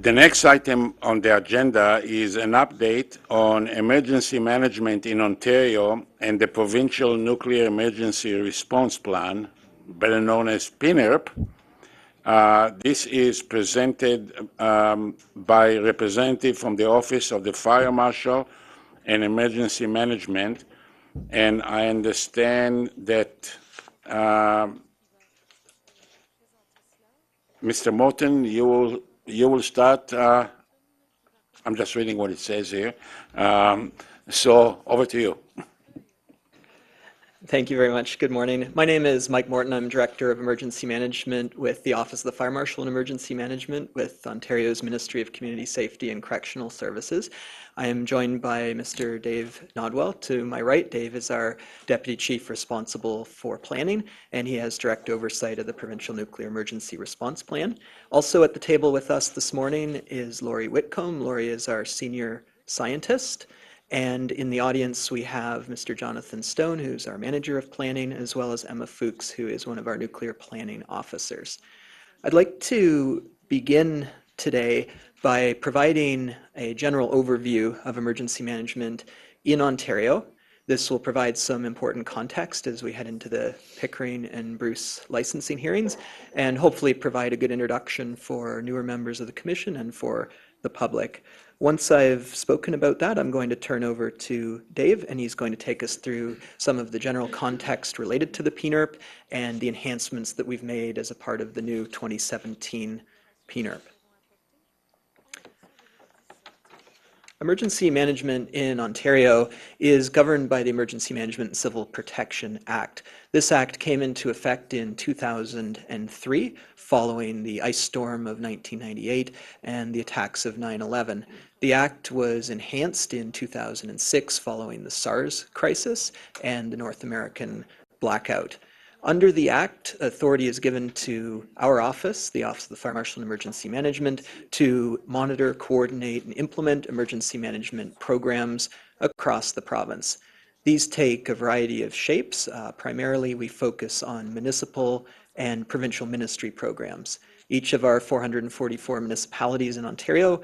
The next item on the agenda is an update on emergency management in Ontario and the Provincial Nuclear Emergency Response Plan, better known as PNERP. This is presented by a representative from the Office of the Fire Marshal and Emergency Management, and I understand that Mr. Morton, you will start. I'm just reading what it says here. So over to you. Thank you very much. Good morning. My name is Mike Morton. I'm Director of Emergency Management with the Office of the Fire Marshal and Emergency Management with Ontario's Ministry of Community Safety and Correctional Services. I am joined by Mr. Dave Nodwell. To my right, Dave is our Deputy Chief responsible for planning, and he has direct oversight of the Provincial Nuclear Emergency Response Plan. Also at the table with us this morning is Laurie Whitcomb. Laurie is our Senior Scientist. And in the audience, we have Mr. Jonathan Stone, who's our Manager of Planning, as well as Emma Fuchs, who is one of our Nuclear Planning Officers. I'd like to begin today by providing a general overview of emergency management in Ontario. This will provide some important context as we head into the Pickering and Bruce licensing hearings, and hopefully provide a good introduction for newer members of the Commission and for the public. Once I've spoken about that, I'm going to turn over to Dave, and he's going to take us through some of the general context related to the PNERP and the enhancements that we've made as a part of the new 2017 PNERP. Emergency management in Ontario is governed by the Emergency Management and Civil Protection Act. This act came into effect in 2003 following the ice storm of 1998 and the attacks of 9/11. The act was enhanced in 2006 following the SARS crisis and the North American blackout. Under the Act, authority is given to our office, the Office of the Fire Marshal and Emergency Management, to monitor, coordinate, and implement emergency management programs across the province. These take a variety of shapes. Primarily, we focus on municipal and provincial ministry programs. Each of our 444 municipalities in Ontario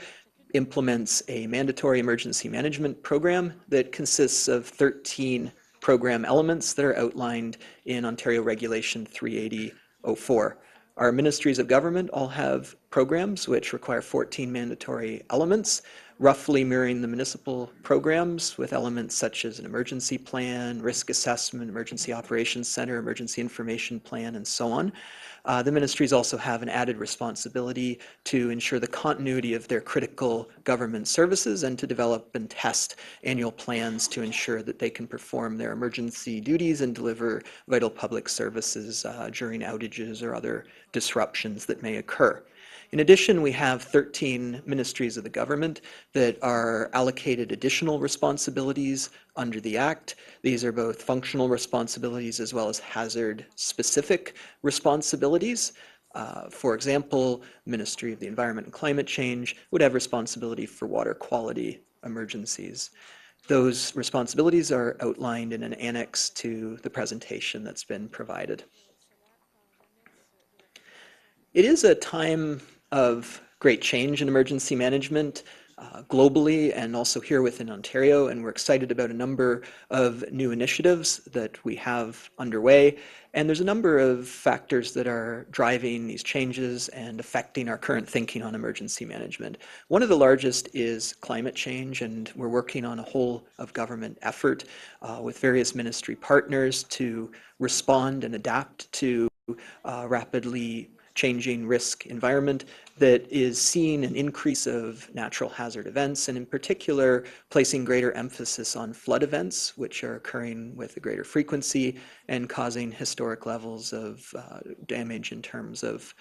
implements a mandatory emergency management program that consists of 13 program elements that are outlined in Ontario Regulation 380/04. Our ministries of government all have programs which require 14 mandatory elements, roughly mirroring the municipal programs with elements such as an emergency plan, risk assessment, emergency operations center, emergency information plan, and so on. The ministries also have an added responsibility to ensure the continuity of their critical government services and to develop and test annual plans to ensure that they can perform their emergency duties and deliver vital public services during outages or other disruptions that may occur. In addition, we have 13 ministries of the government that are allocated additional responsibilities under the Act. These are both functional responsibilities as well as hazard-specific responsibilities. For example, Ministry of the Environment and Climate Change would have responsibility for water quality emergencies. Those responsibilities are outlined in an annex to the presentation that's been provided. It is a time of great change in emergency management globally and also here within Ontario, and we're excited about a number of new initiatives that we have underway. And there's a number of factors that are driving these changes and affecting our current thinking on emergency management. One of the largest is climate change, and we're working on a whole of government effort with various ministry partners to respond and adapt to rapidly changing risk environment that is seeing an increase of natural hazard events, and in particular placing greater emphasis on flood events, which are occurring with a greater frequency and causing historic levels of damage in terms of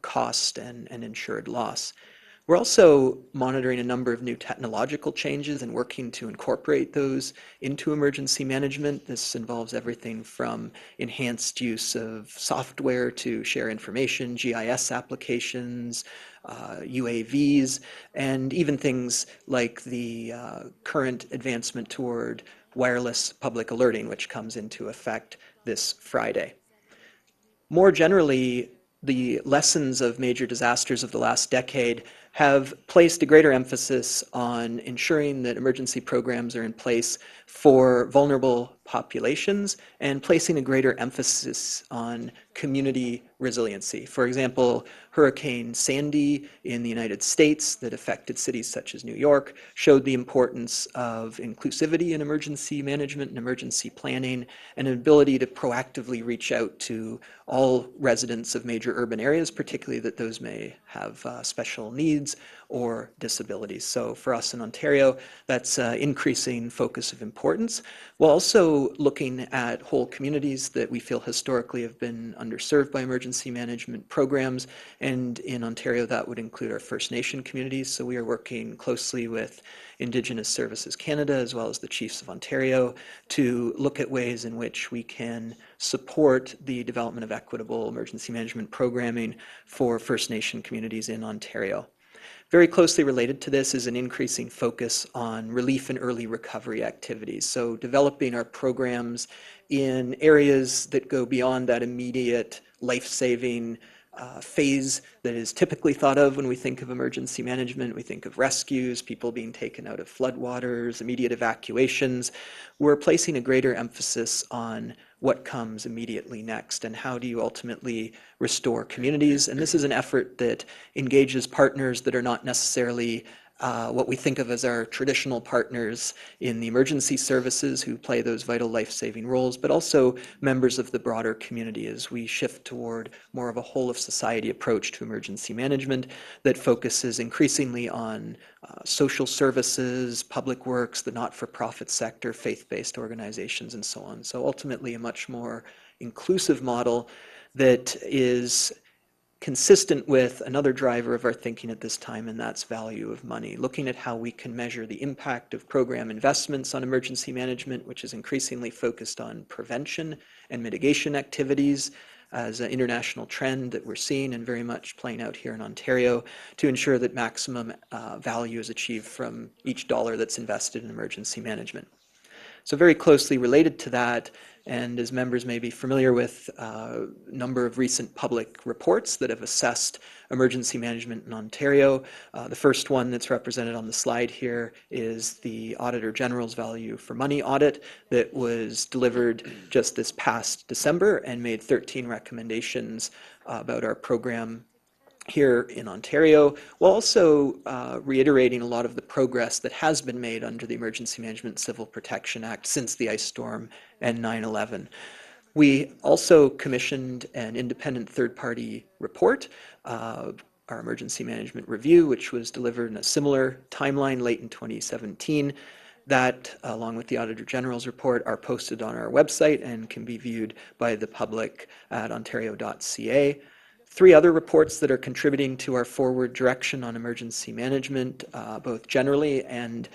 cost and insured loss. We're also monitoring a number of new technological changes and working to incorporate those into emergency management. This involves everything from enhanced use of software to share information, GIS applications, UAVs, and even things like the current advancement toward wireless public alerting, which comes into effect this Friday. More generally, the lessons of major disasters of the last decade have placed a greater emphasis on ensuring that emergency programs are in place for vulnerable populations and placing a greater emphasis on community resiliency. For example, Hurricane Sandy in the United States that affected cities such as New York showed the importance of inclusivity in emergency management and emergency planning, and an ability to proactively reach out to all residents of major urban areas, particularly that those may have special needs or disabilities. So for us in Ontario, that's increasing focus of importance, while also looking at whole communities that we feel historically have been underserved by emergency management programs. And in Ontario, that would include our First Nation communities. So we are working closely with Indigenous Services Canada, as well as the Chiefs of Ontario, to look at ways in which we can support the development of equitable emergency management programming for First Nation communities in Ontario. Very closely related to this is an increasing focus on relief and early recovery activities. So developing our programs in areas that go beyond that immediate life-saving phase that is typically thought of when we think of emergency management. We think of rescues, people being taken out of floodwaters, immediate evacuations. We're placing a greater emphasis on what comes immediately next and how do you ultimately restore communities. And this is an effort that engages partners that are not necessarily what we think of as our traditional partners in the emergency services who play those vital life-saving roles, but also members of the broader community as we shift toward more of a whole-of-society approach to emergency management that focuses increasingly on social services, public works, the not-for-profit sector, faith-based organizations, and so on. So ultimately a much more inclusive model that is consistent with another driver of our thinking at this time, and that's value of money. Looking at how we can measure the impact of program investments on emergency management, which is increasingly focused on prevention and mitigation activities as an international trend that we're seeing and very much playing out here in Ontario to ensure that maximum value is achieved from each dollar that's invested in emergency management. So very closely related to that, and as members may be familiar with, a number of recent public reports that have assessed emergency management in Ontario. The first one that's represented on the slide here is the Auditor General's Value for Money audit that was delivered just this past December and made 13 recommendations about our program here in Ontario, while also reiterating a lot of the progress that has been made under the Emergency Management Civil Protection Act since the ice storm and 9/11. We also commissioned an independent third-party report, our emergency management review, which was delivered in a similar timeline late in 2017. That, along with the Auditor General's report, are posted on our website and can be viewed by the public at ontario.ca. Three other reports that are contributing to our forward direction on emergency management, both generally and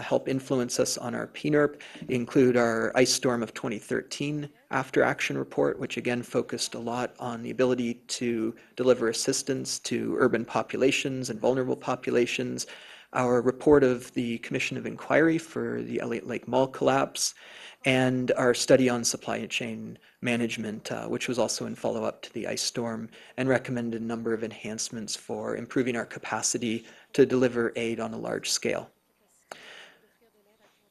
help influence us on our PNERP, include our ice storm of 2013 after action report, which again focused a lot on the ability to deliver assistance to urban populations and vulnerable populations, our report of the Commission of Inquiry for the Elliott Lake Mall collapse, and our study on supply chain management, which was also in follow-up to the ice storm and recommended a number of enhancements for improving our capacity to deliver aid on a large scale.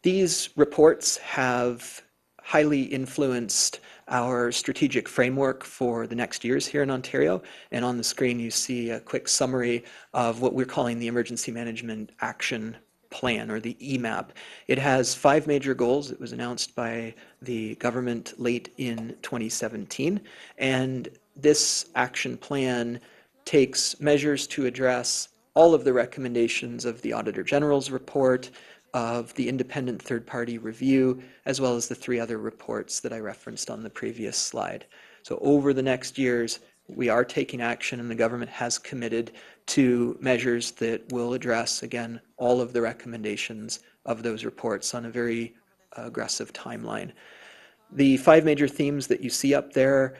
These reports have highly influenced our strategic framework for the next years here in Ontario. And on the screen, you see a quick summary of what we're calling the Emergency Management Action Plan, or the EMAP. It has 5 major goals. It was announced by the government late in 2017. And this action plan takes measures to address all of the recommendations of the Auditor General's report, of the independent third-party review, as well as the 3 other reports that I referenced on the previous slide. So over the next years, we are taking action, and the government has committed to measures that will address, again, all of the recommendations of those reports on a very aggressive timeline. The 5 major themes that you see up there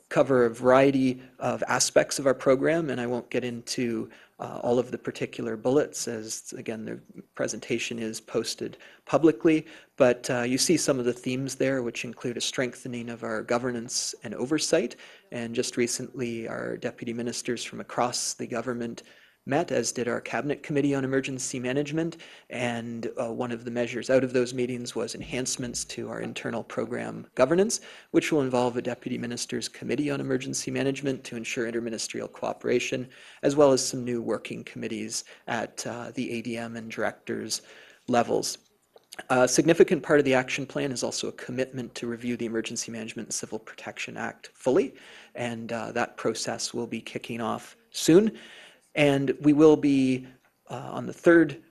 cover a variety of aspects of our program, and I won't get into all of the particular bullets, as again the presentation is posted publicly, but you see some of the themes there, which include a strengthening of our governance and oversight. And just recently our deputy ministers from across the government met, as did our Cabinet Committee on Emergency Management, and one of the measures out of those meetings was enhancements to our internal program governance, which will involve a Deputy Minister's Committee on Emergency Management to ensure interministerial cooperation, as well as some new working committees at the ADM and directors levels. A significant part of the action plan is also a commitment to review the Emergency Management and Civil Protection Act fully, and that process will be kicking off soon. And we will be on the third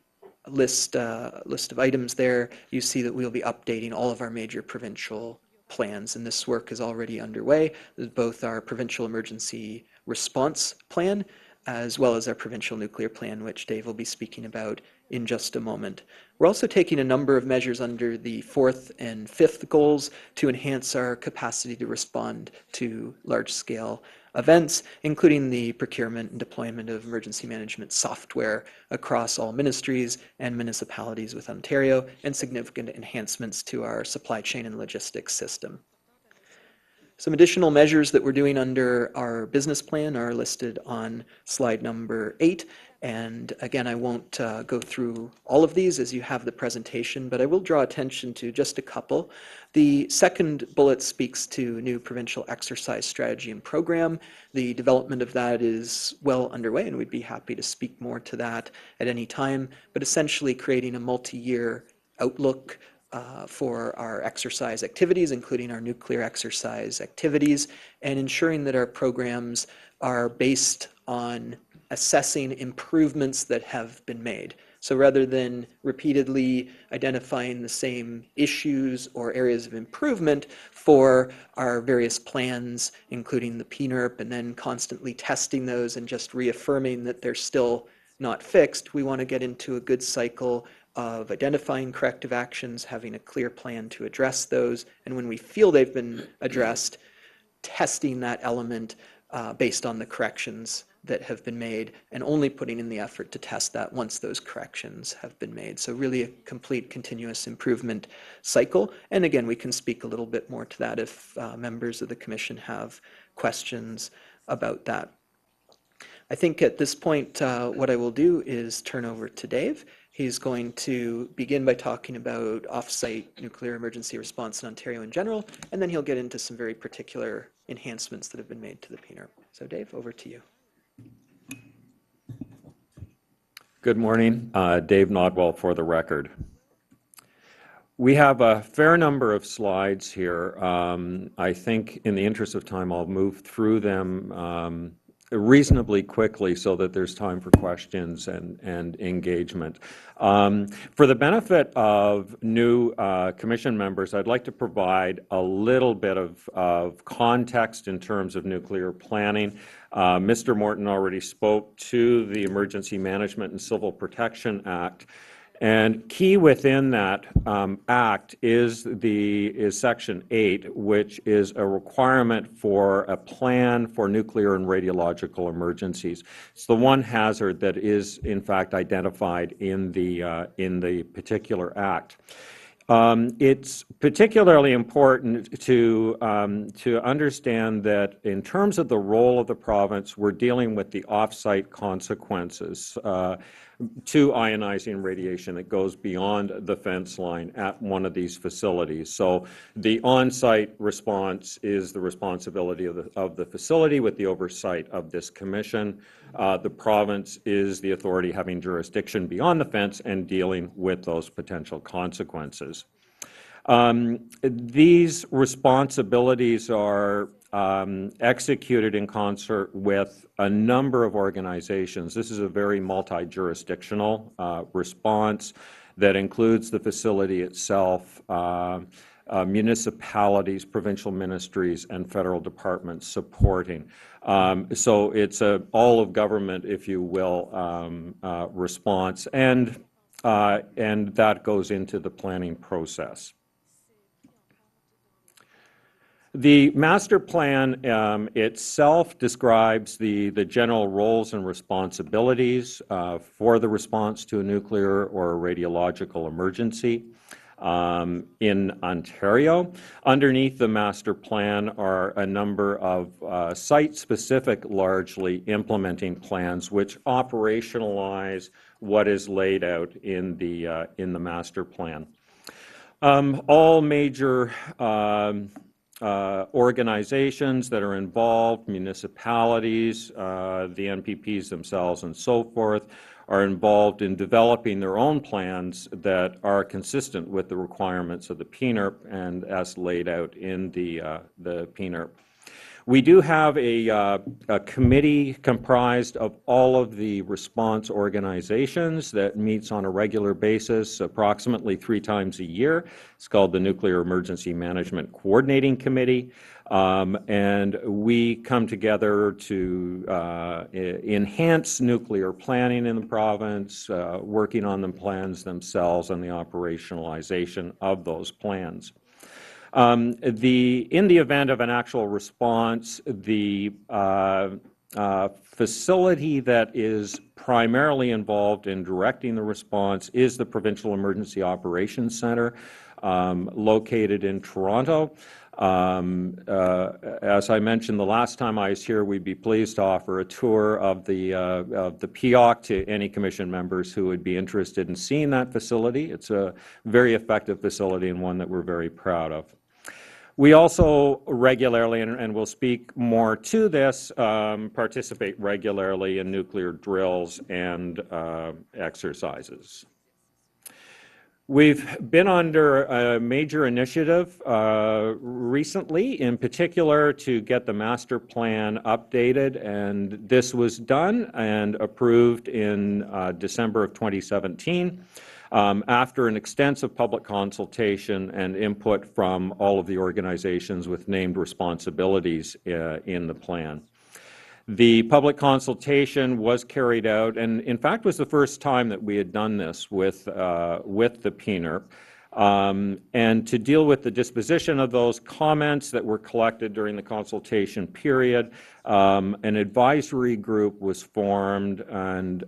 list of items there. You see that we'll be updating all of our major provincial plans, and this work is already underway. Both our provincial emergency response plan as well as our provincial nuclear plan, which Dave will be speaking about in just a moment. We're also taking a number of measures under the 4th and 5th goals to enhance our capacity to respond to large-scale events, including the procurement and deployment of emergency management software across all ministries and municipalities with Ontario, and significant enhancements to our supply chain and logistics system. Some additional measures that we're doing under our business plan are listed on slide number 8. And again, I won't go through all of these as you have the presentation, but I will draw attention to just a couple. The second bullet speaks to new provincial exercise strategy and program. The development of that is well underway, and we'd be happy to speak more to that at any time, but essentially creating a multi-year outlook for our exercise activities, including our nuclear exercise activities, and ensuring that our programs are based on assessing improvements that have been made. So rather than repeatedly identifying the same issues or areas of improvement for our various plans, including the PNERP, and then constantly testing those and just reaffirming that they're still not fixed, we want to get into a good cycle of identifying corrective actions, having a clear plan to address those, and when we feel they've been addressed, testing that element based on the corrections that have been made, and only putting in the effort to test that once those corrections have been made. So really a complete continuous improvement cycle. And again, we can speak a little bit more to that if members of the Commission have questions about that. I think at this point, what I will do is turn over to Dave. He's going to begin by talking about off-site nuclear emergency response in Ontario in general, and then he'll get into some very particular enhancements that have been made to the PNERP. So Dave, over to you. Good morning. Dave Nodwell for the record. We have a fair number of slides here. I think in the interest of time, I'll move through them reasonably quickly so that there's time for questions and engagement. For the benefit of new Commission members, I'd like to provide a little bit of context in terms of nuclear planning. Mr. Morton already spoke to the Emergency Management and Civil Protection Act. And key within that act is Section 8, which is a requirement for a plan for nuclear and radiological emergencies. It's the one hazard that is, in fact, identified in the particular act. It's particularly important to understand that in terms of the role of the province, we're dealing with the off-site consequences to ionizing radiation that goes beyond the fence line at one of these facilities. So the on-site response is the responsibility of the facility with the oversight of this Commission. The province is the authority having jurisdiction beyond the fence and dealing with those potential consequences. These responsibilities are executed in concert with a number of organizations. This is a very multi-jurisdictional response that includes the facility itself, municipalities, provincial ministries, and federal departments supporting. So it's a all-of-government, if you will, response, and that goes into the planning process. The master plan itself describes the general roles and responsibilities for the response to a nuclear or a radiological emergency. in Ontario. Underneath the master plan are a number of site-specific, largely implementing plans which operationalize what is laid out in the master plan. All major organizations that are involved, municipalities, the NPPs themselves and so forth, are involved in developing their own plans that are consistent with the requirements of the PNERP and as laid out in the PNERP. We do have a committee comprised of all of the response organizations that meets on a regular basis, approximately 3 times a year. It's called the Nuclear Emergency Management Coordinating Committee. And we come together to enhance nuclear planning in the province, working on the plans themselves and the operationalization of those plans. In the event of an actual response, the facility that is primarily involved in directing the response is the Provincial Emergency Operations Centre, located in Toronto. As I mentioned the last time I was here, we'd be pleased to offer a tour of the PEOC to any commission members who would be interested in seeing that facility. It's a very effective facility and one that we're very proud of. We also regularly, and we'll speak more to this, participate regularly in nuclear drills and exercises. We've been under a major initiative recently, in particular to get the master plan updated, and this was done and approved in December of 2017 after an extensive public consultation and input from all of the organizations with named responsibilities in the plan. The public consultation was carried out, and in fact was the first time that we had done this with the PNERP. And to deal with the disposition of those comments that were collected during the consultation period, an advisory group was formed and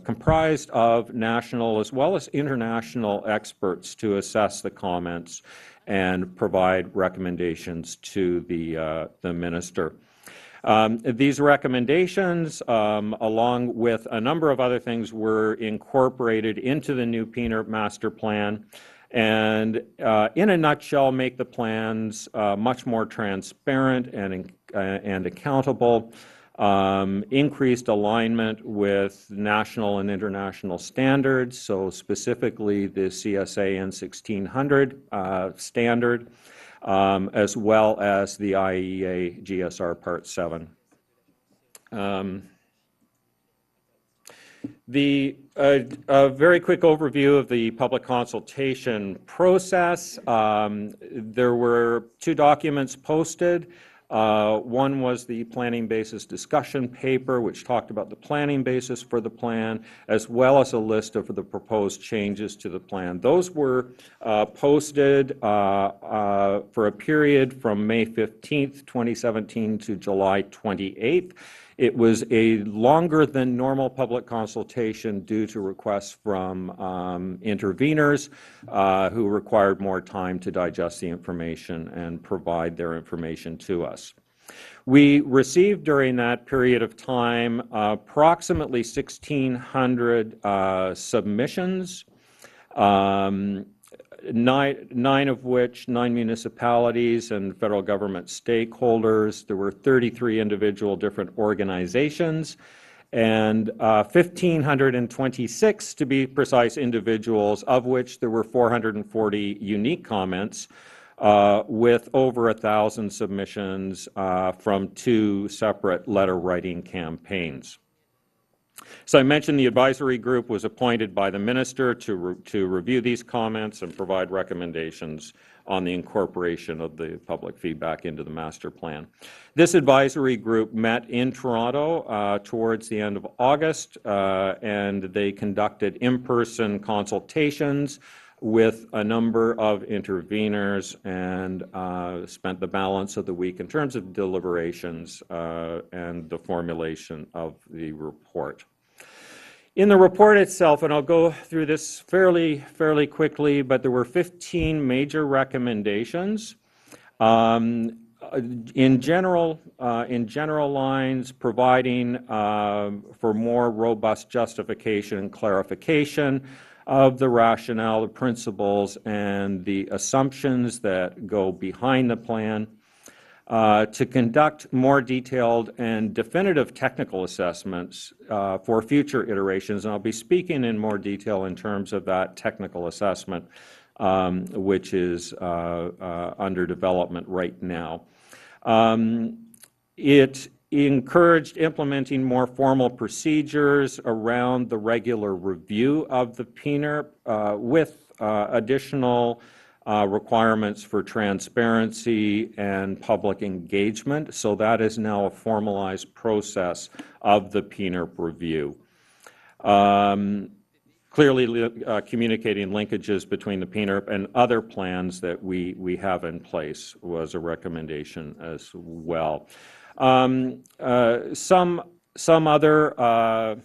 comprised of national as well as international experts to assess the comments and provide recommendations to the minister. These recommendations, along with a number of other things, were incorporated into the new PNERP master plan, and in a nutshell, make the plans much more transparent and accountable, increased alignment with national and international standards, so specifically the CSA N1600 standard, as well as the IEA GSR Part 7. A very quick overview of the public consultation process. There were 2 documents posted. One was the planning basis discussion paper, which talked about the planning basis for the plan, as well as a list of the proposed changes to the plan. Those were posted for a period from May 15th, 2017 to July 28th. It was a longer than normal public consultation due to requests from interveners who required more time to digest the information and provide their information to us. We received during that period of time approximately 1,600 submissions, nine municipalities and federal government stakeholders. There were 33 individual different organizations and 1,526, to be precise, individuals, of which there were 440 unique comments, with over 1,000 submissions from 2 separate letter writing campaigns. So I mentioned the advisory group was appointed by the minister to review these comments and provide recommendations on the incorporation of the public feedback into the master plan. This advisory group met in Toronto towards the end of August, and they conducted in-person consultations with a number of interveners and spent the balance of the week in terms of deliberations and the formulation of the report. In the report itself, and I'll go through this fairly quickly, but there were 15 major recommendations. In general lines, providing for more robust justification and clarification of the rationale, the principles, and the assumptions that go behind the plan, to conduct more detailed and definitive technical assessments for future iterations. And I'll be speaking in more detail in terms of that technical assessment, which is under development right now. It encouraged implementing more formal procedures around the regular review of the PNERP with additional requirements for transparency and public engagement. So that is now a formalized process of the PNERP review. Clearly communicating linkages between the PNERP and other plans that we have in place was a recommendation as well. Some other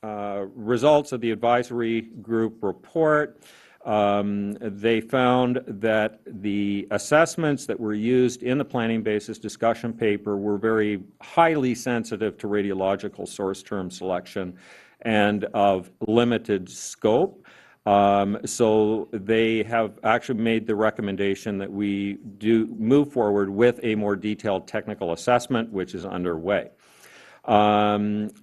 results of the advisory group report. They found that the assessments that were used in the planning basis discussion paper were very highly sensitive to radiological source term selection and of limited scope. So they have actually made the recommendation that we do move forward with a more detailed technical assessment, which is underway.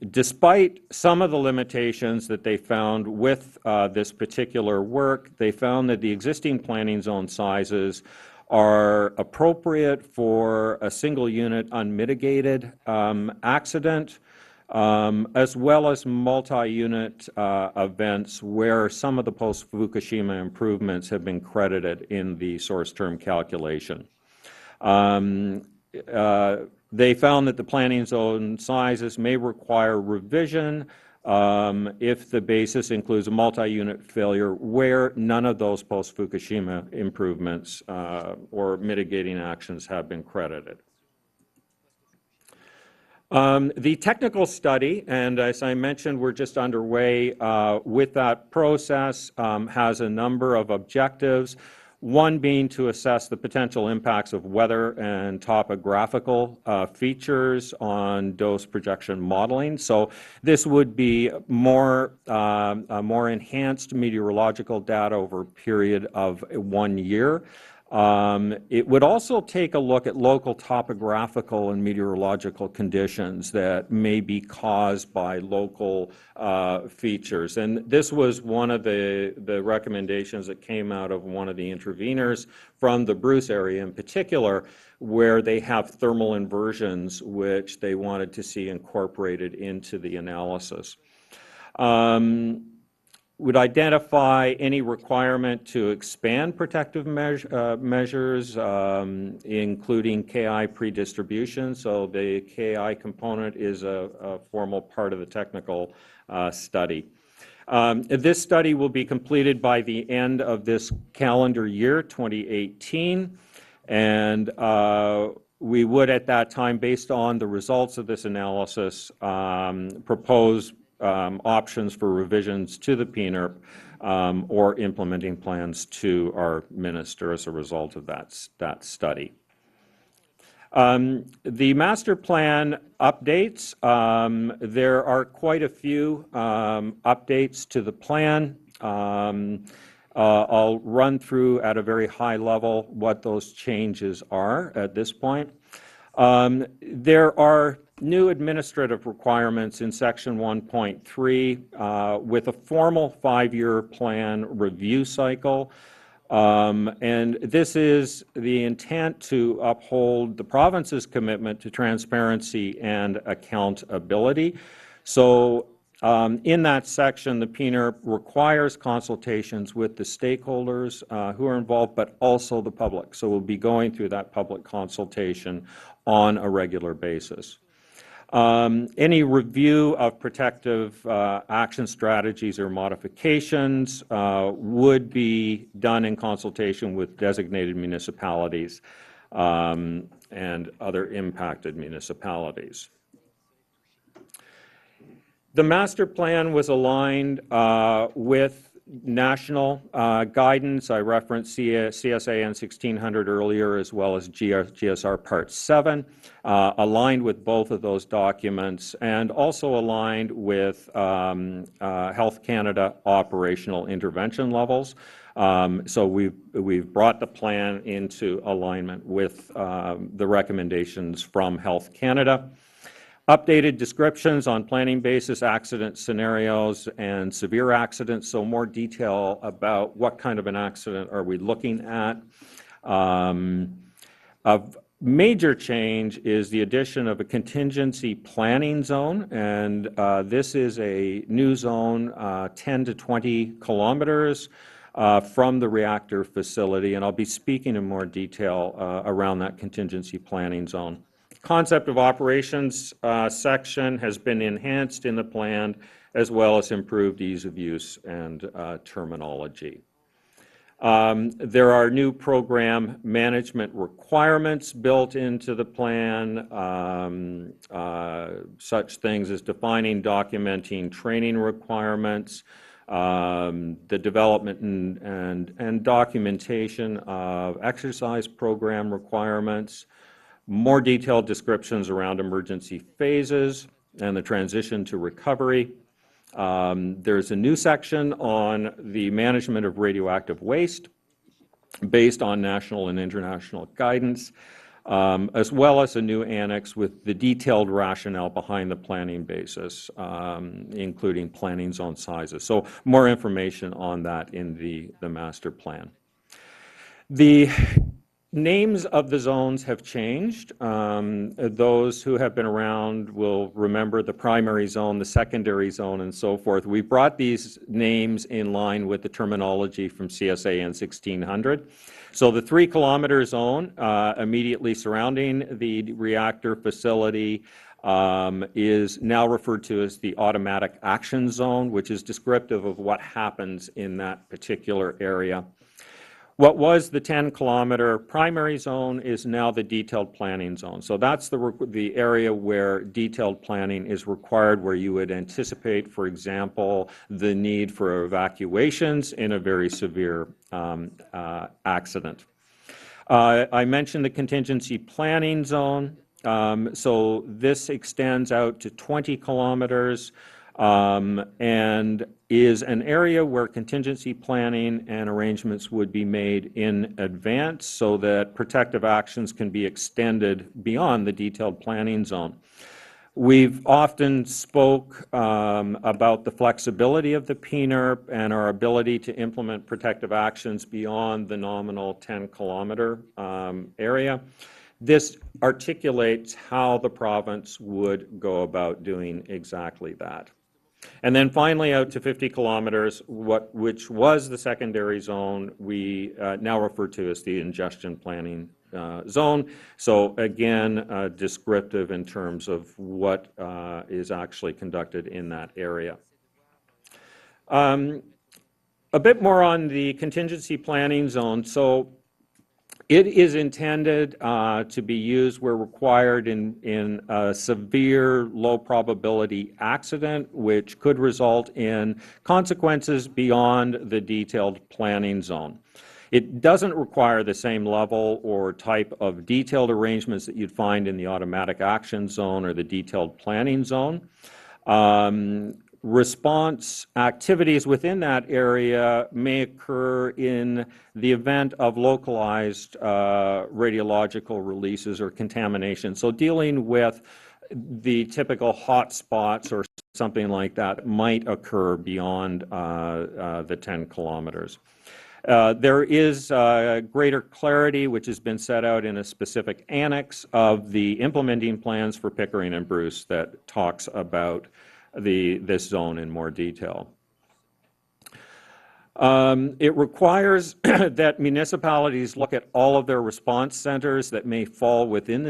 Despite some of the limitations that they found with this particular work, they found that the existing planning zone sizes are appropriate for a single unit unmitigated accident, as well as multi-unit events where some of the post-Fukushima improvements have been credited in the source term calculation. They found that the planning zone sizes may require revision if the basis includes a multi-unit failure where none of those post-Fukushima improvements or mitigating actions have been credited. The technical study, and as I mentioned, we're just underway with that process, has a number of objectives. One being to assess the potential impacts of weather and topographical features on dose projection modeling. So this would be more enhanced meteorological data over a period of 1 year. It would also take a look at local topographical and meteorological conditions that may be caused by local features. And this was one of the recommendations that came out of one of the interveners from the Bruce area in particular, where they have thermal inversions, which they wanted to see incorporated into the analysis. Would identify any requirement to expand protective measures, including KI pre-distribution. So the KI component is a formal part of the technical study. This study will be completed by the end of this calendar year, 2018, and we would at that time, based on the results of this analysis, propose options for revisions to the PNERP or implementing plans to our minister as a result of that study. The master plan updates, there are quite a few updates to the plan. I'll run through at a very high level what those changes are at this point. There are new administrative requirements in Section 1.3 with a formal 5-year plan review cycle. And this is the intent to uphold the province's commitment to transparency and accountability. So in that section, the PNERP requires consultations with the stakeholders who are involved, but also the public. So we'll be going through that public consultation on a regular basis. Any review of protective action strategies or modifications would be done in consultation with designated municipalities and other impacted municipalities. The master plan was aligned with national guidance. I referenced CSA N1600 earlier, as well as GSR Part 7, aligned with both of those documents, and also aligned with Health Canada operational intervention levels. So we've brought the plan into alignment with the recommendations from Health Canada. Updated descriptions on planning basis, accident scenarios, and severe accidents, so more detail about what kind of an accident are we looking at. A major change is the addition of a contingency planning zone, and this is a new zone 10 to 20 kilometers from the reactor facility, and I'll be speaking in more detail around that contingency planning zone. Concept of operations section has been enhanced in the plan, as well as improved ease of use and terminology. There are new program management requirements built into the plan, such things as defining, documenting training requirements, the development and documentation of exercise program requirements, more detailed descriptions around emergency phases and the transition to recovery. There's a new section on the management of radioactive waste based on national and international guidance, as well as a new annex with the detailed rationale behind the planning basis, including planning zone sizes. So more information on that in the master plan. The names of the zones have changed. Those who have been around will remember the primary zone, the secondary zone, and so forth. We brought these names in line with the terminology from CSA N1600. So the 3-kilometer zone immediately surrounding the reactor facility is now referred to as the automatic action zone, which is descriptive of what happens in that particular area. What was the 10-kilometer primary zone is now the detailed planning zone. So that's the area where detailed planning is required, where you would anticipate, for example, the need for evacuations in a very severe accident. I mentioned the contingency planning zone. So this extends out to 20 kilometers. And is an area where contingency planning and arrangements would be made in advance so that protective actions can be extended beyond the detailed planning zone. We've often spoke about the flexibility of the PNERP and our ability to implement protective actions beyond the nominal 10-kilometer area. This articulates how the province would go about doing exactly that. And then finally out to 50 kilometers, which was the secondary zone, we now refer to as the ingestion planning zone. So again, descriptive in terms of what is actually conducted in that area. A bit more on the contingency planning zone. So it is intended to be used where required in a severe, low probability accident, which could result in consequences beyond the detailed planning zone. It doesn't require the same level or type of detailed arrangements that you'd find in the automatic action zone or the detailed planning zone. Response activities within that area may occur in the event of localized radiological releases or contamination. So dealing with the typical hot spots or something like that might occur beyond the 10 kilometers. There is greater clarity, which has been set out in a specific annex of the implementing plans for Pickering and Bruce that talks about this zone in more detail. It requires that municipalities look at all of their response centers that may fall within the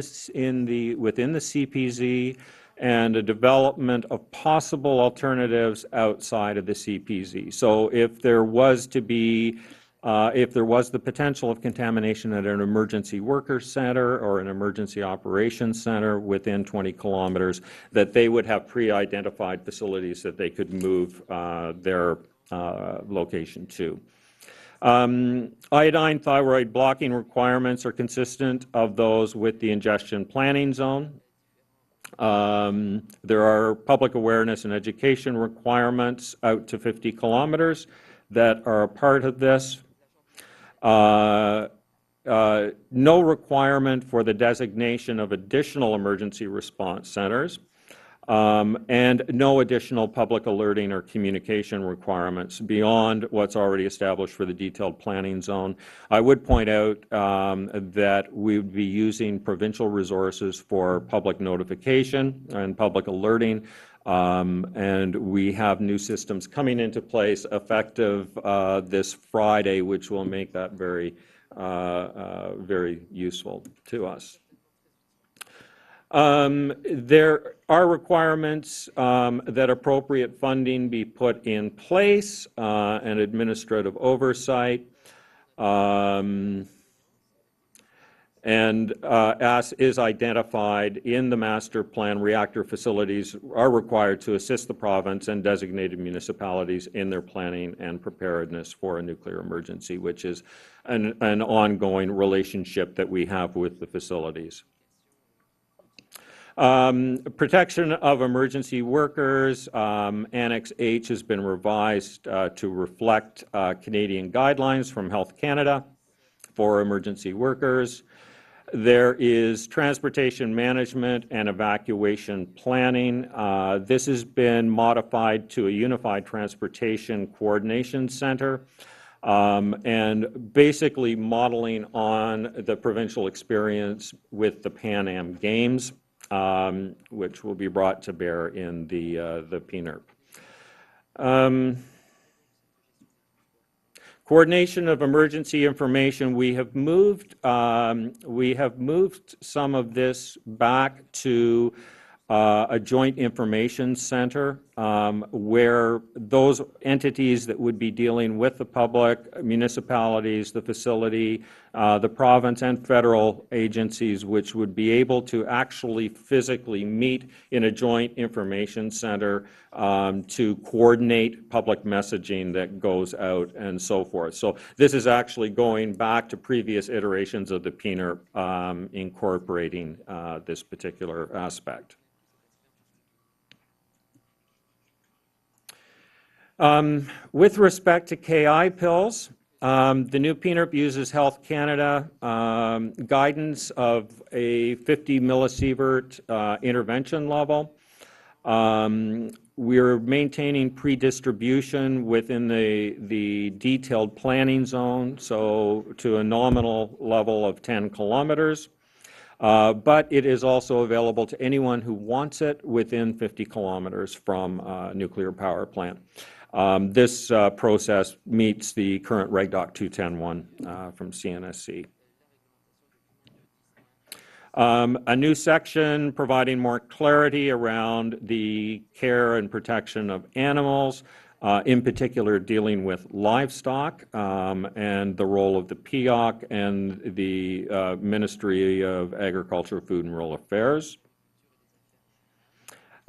CPZ and a development of possible alternatives outside of the CPZ. So if there was to be if there was the potential of contamination at an emergency worker center or an emergency operations center within 20 kilometers, that they would have pre-identified facilities that they could move their location to. Iodine thyroid blocking requirements are consistent of those with the ingestion planning zone. There are public awareness and education requirements out to 50 kilometers that are a part of this. No requirement for the designation of additional emergency response centers. And no additional public alerting or communication requirements beyond what's already established for the detailed planning zone. I would point out that we would be using provincial resources for public notification and public alerting, and we have new systems coming into place effective this Friday, which will make that very, very useful to us. There are requirements that appropriate funding be put in place and administrative oversight. And as is identified in the master plan, reactor facilities are required to assist the province and designated municipalities in their planning and preparedness for a nuclear emergency, which is an ongoing relationship that we have with the facilities. Protection of emergency workers, Annex H has been revised to reflect Canadian guidelines from Health Canada for emergency workers. There is transportation management and evacuation planning. This has been modified to a unified transportation coordination center. And basically modeling on the provincial experience with the Pan Am Games, which will be brought to bear in the PNERP. Coordination of emergency information, we have moved some of this back to a joint information center where those entities that would be dealing with the public, municipalities, the facility, the province and federal agencies, which would be able to actually physically meet in a joint information center to coordinate public messaging that goes out and so forth. So this is actually going back to previous iterations of the PNERP incorporating this particular aspect. With respect to KI pills, the new PNERP uses Health Canada guidance of a 50 millisievert intervention level. We're maintaining pre-distribution within the detailed planning zone, so to a nominal level of 10 kilometers. But it is also available to anyone who wants it within 50 kilometers from a nuclear power plant. This process meets the current Reg Doc 210.1 from CNSC. A new section providing more clarity around the care and protection of animals, in particular dealing with livestock and the role of the PEOC and the Ministry of Agriculture, Food and Rural Affairs.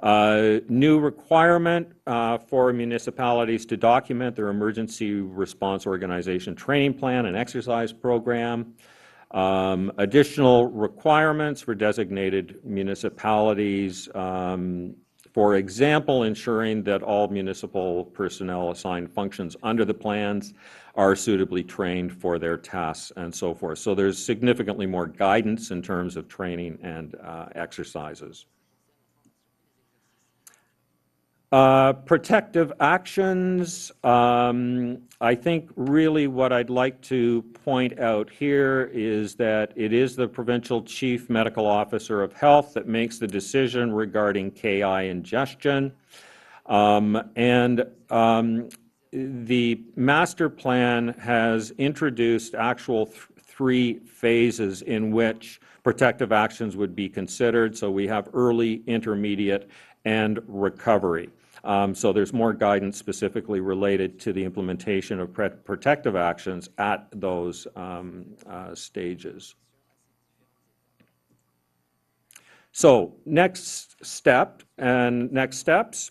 New requirement for municipalities to document their emergency response organization training plan and exercise program. Additional requirements for designated municipalities, for example, ensuring that all municipal personnel assigned functions under the plans are suitably trained for their tasks and so forth. So there's significantly more guidance in terms of training and exercises. Protective actions, I think really what I'd like to point out here is that it is the Provincial Chief Medical Officer of Health that makes the decision regarding KI ingestion. The master plan has introduced actual three phases in which protective actions would be considered. So we have early, intermediate, and recovery. So there's more guidance specifically related to the implementation of protective actions at those stages. So next step and next steps.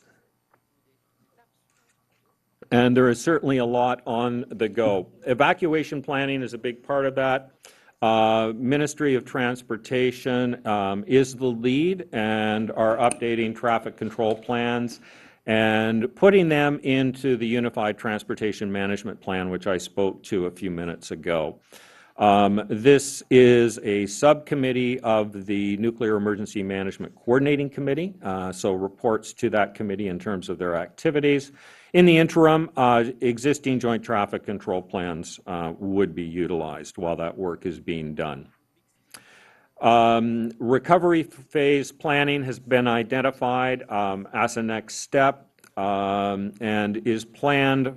And there is certainly a lot on the go. Evacuation planning is a big part of that. Ministry of Transportation is the lead and are updating traffic control plans and putting them into the Unified Transportation Management Plan, which I spoke to a few minutes ago. This is a subcommittee of the Nuclear Emergency Management Coordinating Committee, so reports to that committee in terms of their activities. In the interim, existing joint traffic control plans would be utilized while that work is being done. Recovery phase planning has been identified as a next step and is planned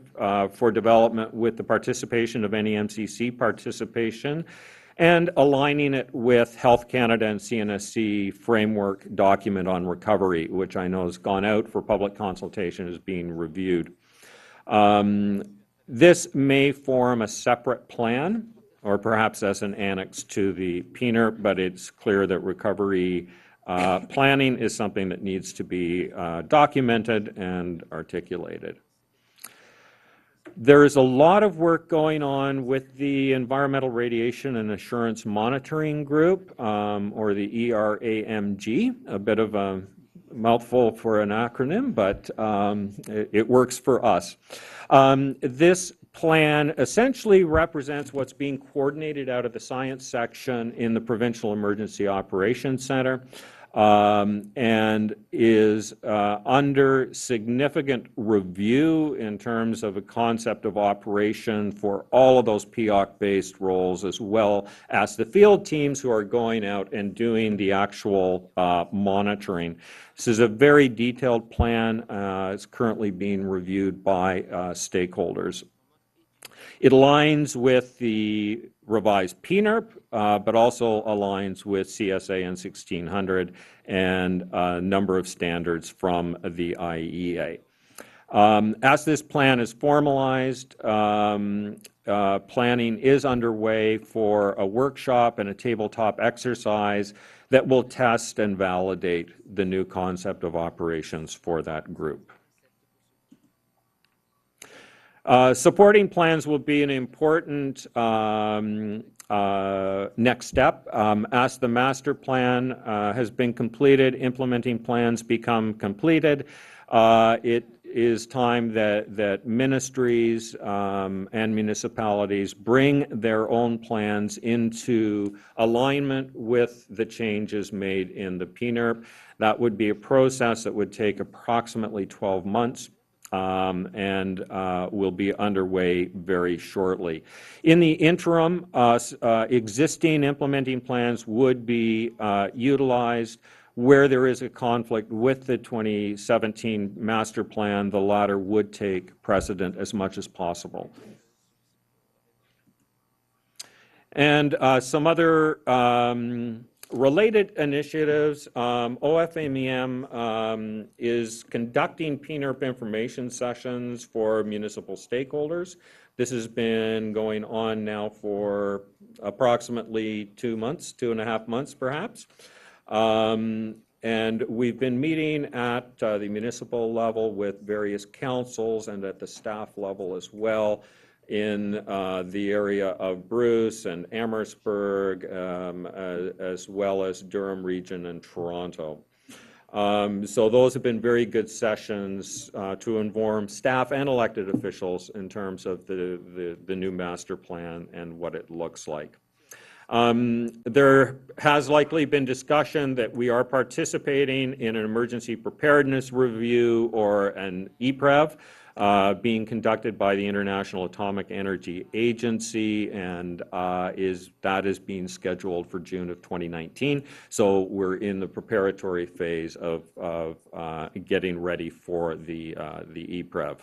for development with the participation of NEMCC participation and aligning it with Health Canada and CNSC framework document on recovery, which I know has gone out for public consultation, is being reviewed. This may form a separate plan or perhaps as an annex to the PNERP, but it's clear that recovery planning is something that needs to be documented and articulated. There is a lot of work going on with the Environmental Radiation and Assurance Monitoring Group, or the ERAMG, a bit of a mouthful for an acronym, but it works for us. This plan essentially represents what's being coordinated out of the science section in the Provincial Emergency Operations Center. And is under significant review in terms of a concept of operation for all of those POC-based roles, as well as the field teams who are going out and doing the actual monitoring. This is a very detailed plan. It's currently being reviewed by stakeholders. It aligns with the revised PNERP, but also aligns with CSA and 1600 and a number of standards from the IEA. As this plan is formalized, planning is underway for a workshop and a tabletop exercise that will test and validate the new concept of operations for that group. Supporting plans will be an important next step. As the master plan has been completed, implementing plans become completed. It is time that ministries and municipalities bring their own plans into alignment with the changes made in the PNERP. That would be a process that would take approximately 12 months. And will be underway very shortly. In the interim, existing implementing plans would be utilized. Where there is a conflict with the 2017 master plan, the latter would take precedent as much as possible. And some other related initiatives. OFMEM is conducting PNERP information sessions for municipal stakeholders. This has been going on now for approximately 2 months, 2.5 months perhaps. And we've been meeting at the municipal level with various councils and at the staff level as well, in the area of Bruce and Amherstburg, as well as Durham Region and Toronto. So those have been very good sessions to inform staff and elected officials in terms of the new master plan and what it looks like. There has likely been discussion that we are participating in an emergency preparedness review or an EPREV being conducted by the International Atomic Energy Agency, and that is being scheduled for June of 2019. So we're in the preparatory phase of getting ready for the EPREV.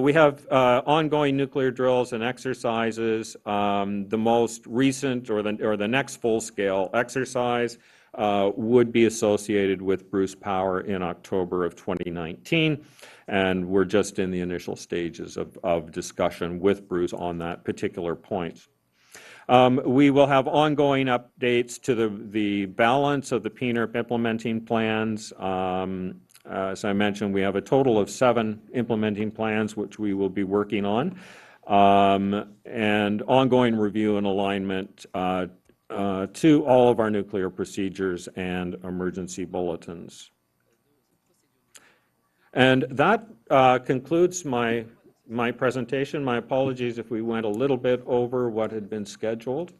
We have ongoing nuclear drills and exercises. The most recent or the next full-scale exercise would be associated with Bruce Power in October of 2019, and we're just in the initial stages of discussion with Bruce on that particular point. We will have ongoing updates to the balance of the PNERP implementing plans. As I mentioned, we have a total of 7 implementing plans which we will be working on, and ongoing review and alignment to all of our nuclear procedures and emergency bulletins. And that concludes my presentation. My apologies if we went a little bit over what had been scheduled.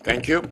Thank you.